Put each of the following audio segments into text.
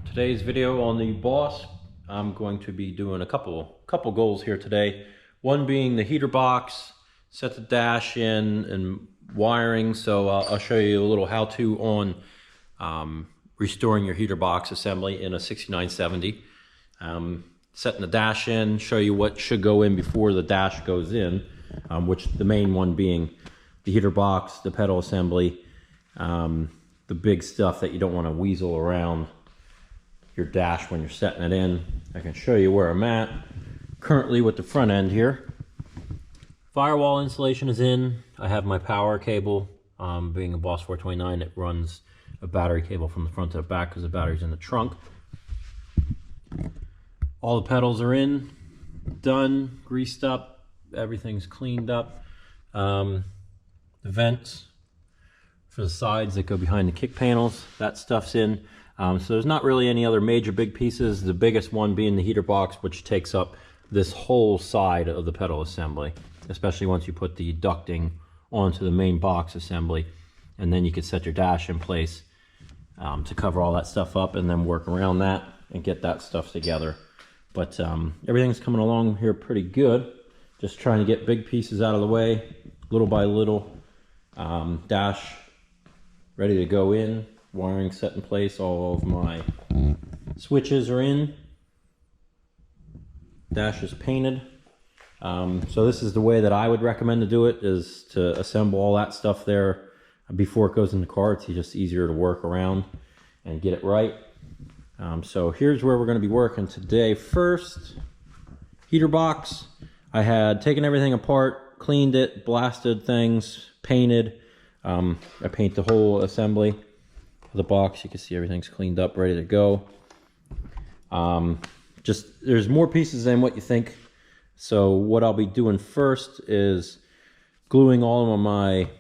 Today's video on the Boss, I'm going to be doing a couple goals here today. One being the heater box, set the dash in, and wiring. So I'll show you a little how-to on restoring your heater box assembly in a 6970. Setting the dash in, show you what should go in before the dash goes in, which the main one being the heater box, the pedal assembly, the big stuff that you don't want to weasel around your dash when you're setting it in. I can show you where I'm at currently with the front end here. Firewall insulation is in. I have my power cable, being a Boss429, it runs a battery cable from the front to the back because the battery's in the trunk. All the pedals are in, done, greased up, everything's cleaned up. The vents for the sides that go behind the kick panels, that stuff's in. So there's not really any other major big pieces, the biggest one being the heater box, which takes up this whole side of the pedal assembly, especially once you put the ducting onto the main box assembly, and then you can set your dash in place to cover all that stuff up and then work around that and get that stuff together. But everything's coming along here pretty good. Just trying to get big pieces out of the way, little by little. Dash ready to go in. Wiring set in place, all of my switches are in. Dash is painted. So this is the way that I would recommend to do it, is to assemble all that stuff there before it goes in the car. It's just easier to work around and get it right. So here's where we're going to be working today. First, heater box. I had taken everything apart, cleaned it, blasted things, painted. I paint the whole assembly. The box, you can see everything's cleaned up, ready to go. There's more pieces than what you think. So what I'll be doing first is gluing all of my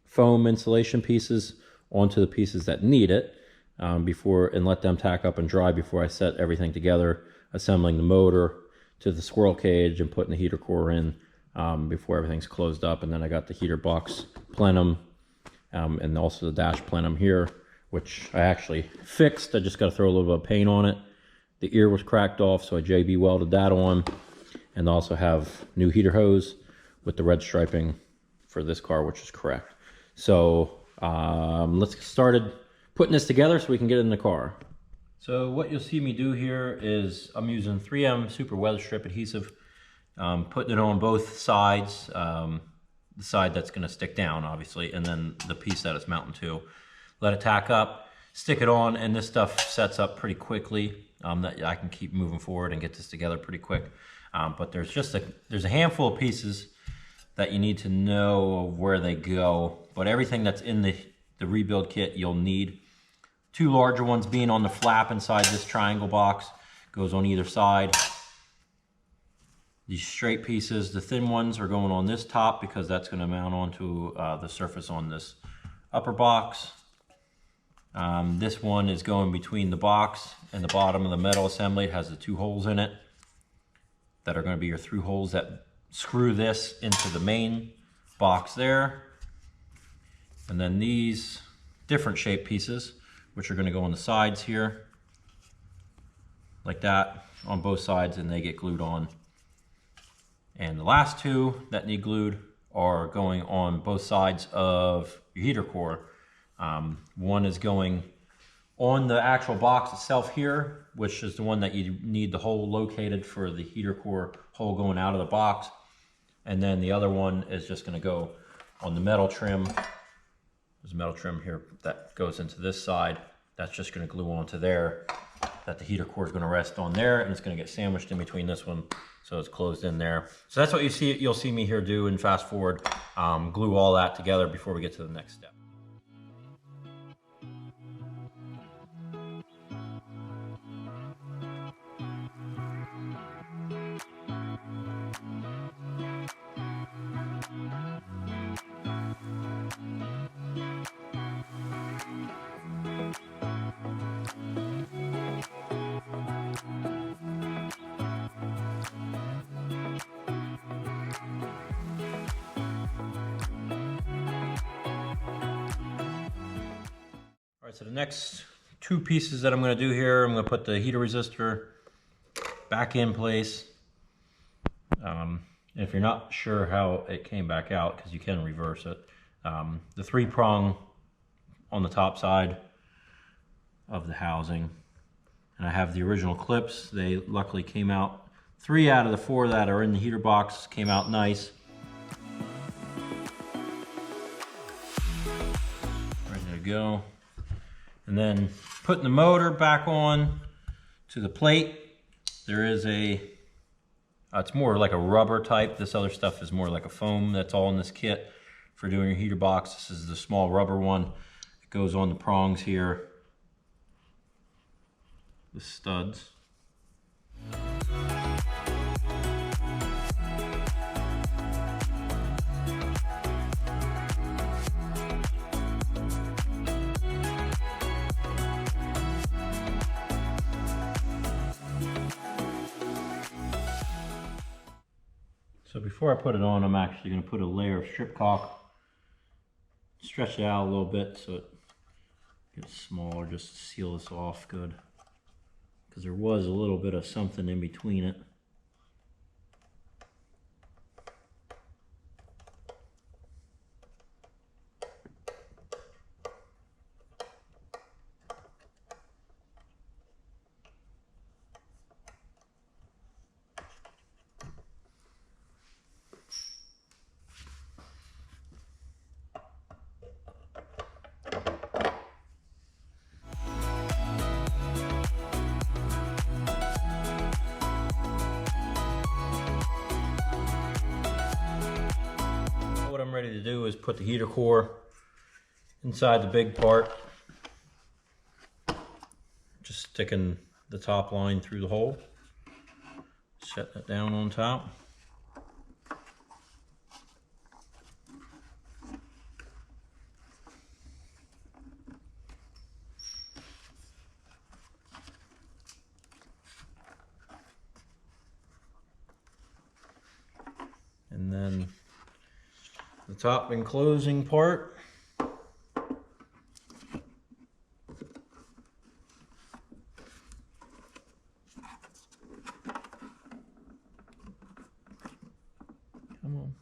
foam insulation pieces onto the pieces that need it and let them tack up and dry before I set everything together, assembling the motor to the squirrel cage and putting the heater core in before everything's closed up. And then I got the heater box plenum and also the dash plenum here, which I actually fixed. I just got to throw a little bit of paint on it. The ear was cracked off, so I JB welded that on, and also have new heater hose with the red striping for this car, which is correct. So let's get started putting this together so we can get it in the car. So what you'll see me do here is I'm using 3M Super Weather Strip adhesive, putting it on both sides, the side that's going to stick down, obviously, and then the piece that it's mounting to. Let it tack up, stick it on, and this stuff sets up pretty quickly. That I can keep moving forward and get this together pretty quick. But there's a handful of pieces that you need to know where they go. But everything that's in the rebuild kit you'll need. Two larger ones being on the flap inside this triangle box, goes on either side. These straight pieces, the thin ones are going on this top because that's going to mount onto the surface on this upper box. This one is going between the box and the bottom of the metal assembly. It has the two holes in it that are going to be your through holes that screw this into the main box there. And then these different shape pieces, which are going to go on the sides here, like that, on both sides, and they get glued on. And the last two that need glued are going on both sides of your heater core. One is going on the actual box itself here, which is the one that you need the hole located for the heater core hole going out of the box. And then the other one is just going to go on the metal trim. There's a metal trim here that goes into this side. That's just going to glue onto there, that the heater core is going to rest on there, and it's going to get sandwiched in between this one, so it's closed in there. So that's what you'll see me here do, and fast forward, glue all that together before we get to the next step. So the next two pieces that I'm going to do here. I'm going to put the heater resistor back in place. If you're not sure how it came back out, because you can reverse it, the 3-prong on the top side of the housing, and I have the original clips. They luckily came out, 3 out of the 4 that are in the heater box came out nice. Ready to go. And then putting the motor back on to the plate. There is a, it's more like a rubber type. This other stuff is more like a foam that's all in this kit for doing your heater box. This is the small rubber one. It goes on the prongs here, the studs. So before I put it on, I'm actually going to put a layer of strip caulk, stretch it out a little bit so it gets smaller, just to seal this off good, because there was a little bit of something in between it. What I'm ready to do is put the heater core inside the big part. Just sticking the top line through the hole. Set that down on top. And then the top enclosing part. Come on.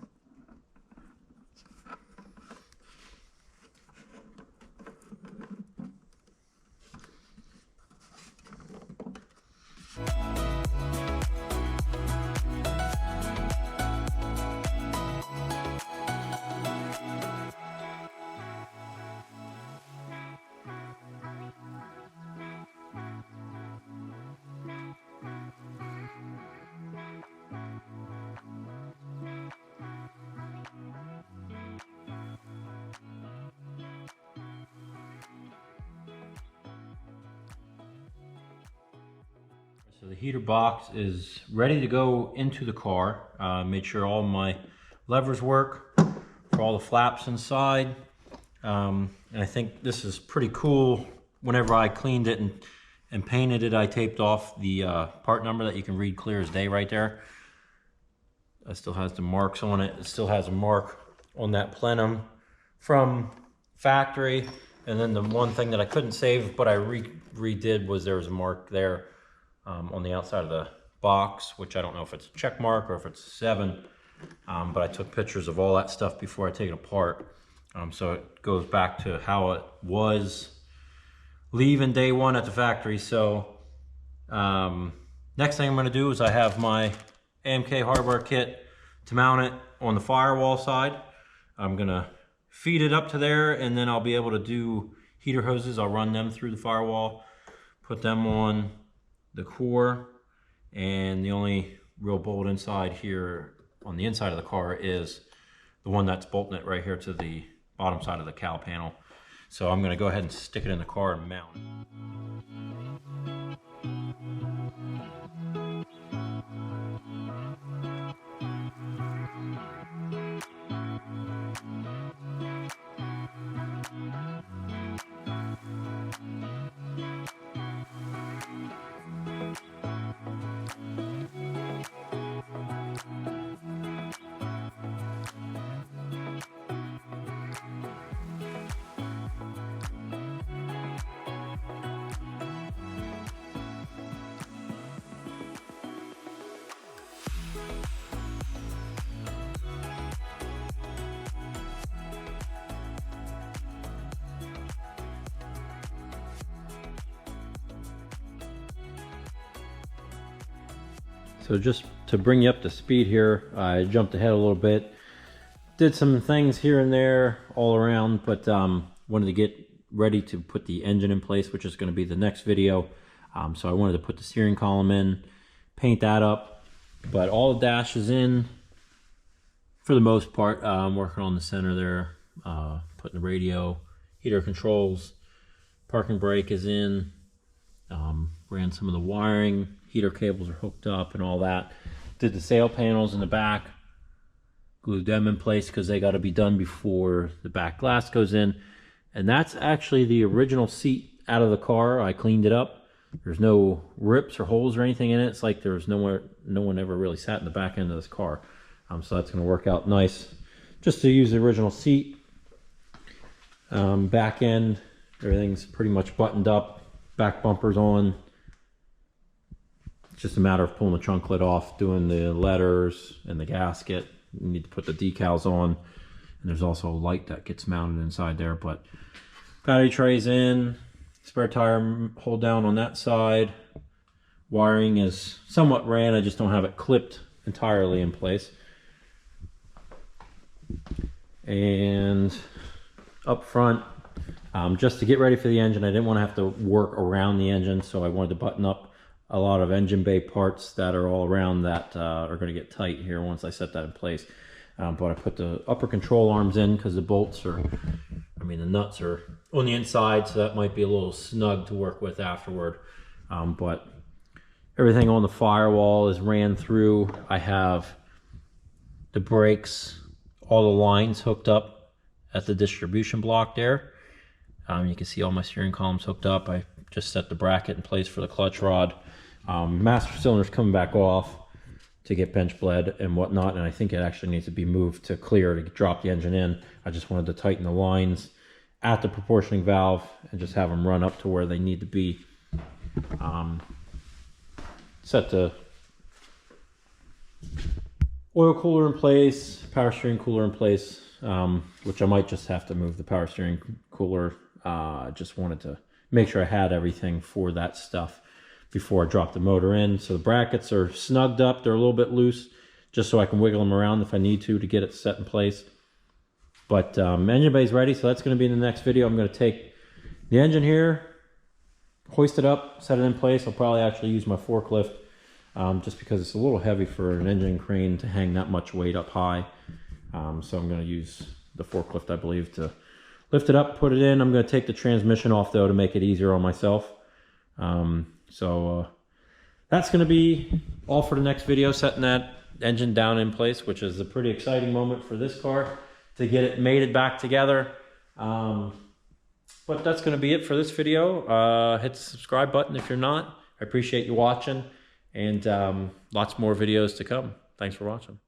So the heater box is ready to go into the car. Made sure all my levers work for all the flaps inside. And I think this is pretty cool. Whenever I cleaned it and painted it, I taped off the part number that you can read clear as day right there. It still has the marks on it. It still has a mark on that plenum from factory. And then the one thing that I couldn't save, but I redid, was there was a mark there on the outside of the box, which I don't know if it's a check mark or if it's a 7, but I took pictures of all that stuff before I take it apart. So it goes back to how it was leaving day 1 at the factory. So next thing I'm going to do is I have my AMK hardware kit to mount it on the firewall side. I'm going to feed it up to there, and then I'll be able to do heater hoses. I'll run them through the firewall, put them on the core, and the only real bolt inside here on the inside of the car is the one that's bolting it right here to the bottom side of the cowl panel. So I'm going to go ahead and stick it in the car and mount. So just to bring you up to speed here, I jumped ahead a little bit. Did some things here and there all around, but wanted to get ready to put the engine in place, which is going to be the next video. So I wanted to put the steering column in, paint that up, but all the dash is in for the most part. I'm working on the center there, putting the radio, heater controls, parking brake is in, ran some of the wiring, heater cables are hooked up and all that. Did the sail panels in the back, glued them in place because they got to be done before the back glass goes in. And that's actually the original seat out of the car. I cleaned it up. There's no rips or holes or anything in it. It's like there's no one ever really sat in the back end of this car. So that's going to work out nice. Just to use the original seat. Back end, everything's pretty much buttoned up. Back bumper's on. It's just a matter of pulling the trunk lid off, doing the letters and the gasket. You need to put the decals on. And there's also a light that gets mounted inside there. But battery tray's in. Spare tire hold down on that side. Wiring is somewhat ran. I just don't have it clipped entirely in place. And up front, just to get ready for the engine, I didn't want to have to work around the engine, so I wanted to button up a lot of engine bay parts that are all around that are going to get tight here once I set that in place. But I put the upper control arms in because the bolts are, the nuts are on the inside, so that might be a little snug to work with afterward. But everything on the firewall is ran through. I have the brakes, all the lines hooked up at the distribution block there. You can see all my steering columns hooked up. I just set the bracket in place for the clutch rod. Master cylinder's coming back off to get bench bled and whatnot, and I think it actually needs to be moved to clear to drop the engine in. I just wanted to tighten the lines at the proportioning valve and just have them run up to where they need to be. Set the oil cooler in place, power steering cooler in place, which I might just have to move the power steering cooler. I just wanted to make sure I had everything for that stuff before I drop the motor in. So the brackets are snugged up. They're a little bit loose, just so I can wiggle them around if I need to get it set in place. But engine bay is ready, so that's going to be in the next video. I'm going to take the engine here, hoist it up, set it in place. I'll probably actually use my forklift just because it's a little heavy for an engine crane to hang that much weight up high. So I'm going to use the forklift, I believe, to lift it up, put it in. I'm going to take the transmission off, though, to make it easier on myself. So that's going to be all for the next video, setting that engine down in place, which is a pretty exciting moment for this car to get it mated back together. But that's going to be it for this video. Hit the subscribe button if you're not. I appreciate you watching, and lots more videos to come. Thanks for watching.